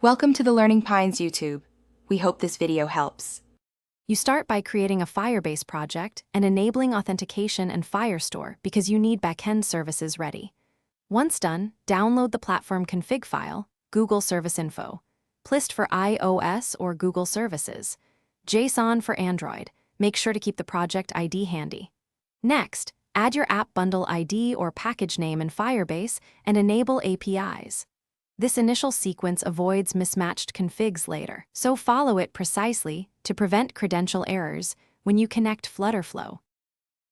Welcome to the Learning Pines YouTube. We hope this video helps. You start by creating a Firebase project and enabling authentication and Firestore because you need backend services ready. Once done, download the platform config file, Google Service Info, Plist for iOS or Google Services, JSON for Android. Make sure to keep the project ID handy. Next, add your app bundle ID or package name in Firebase and enable APIs. This initial sequence avoids mismatched configs later, so follow it precisely to prevent credential errors when you connect Flutterflow.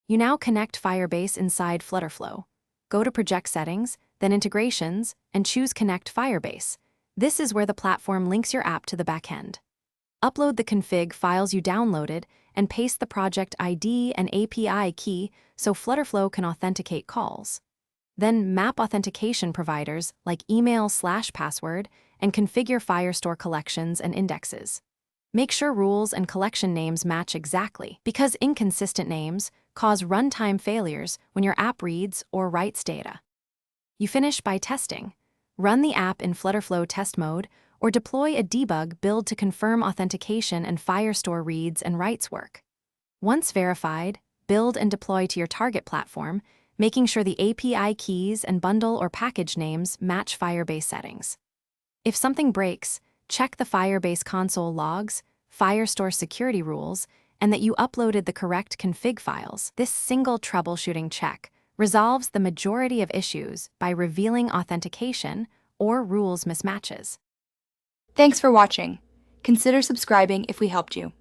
You now connect Firebase inside Flutterflow. Go to Project Settings, then Integrations, and choose Connect Firebase. This is where the platform links your app to the backend. Upload the config files you downloaded and paste the project ID and API key so Flutterflow can authenticate calls. Then map authentication providers like email/password and configure Firestore collections and indexes. Make sure rules and collection names match exactly, because inconsistent names cause runtime failures when your app reads or writes data. You finish by testing. Run the app in Flutterflow test mode or deploy a debug build to confirm authentication and Firestore reads and writes work. Once verified, build and deploy to your target platform, making sure the API keys and bundle or package names match Firebase settings. If something breaks, check the Firebase console logs, Firestore security rules, and that you uploaded the correct config files. This single troubleshooting check resolves the majority of issues by revealing authentication or rules mismatches. Thanks for watching. Consider subscribing if we helped you.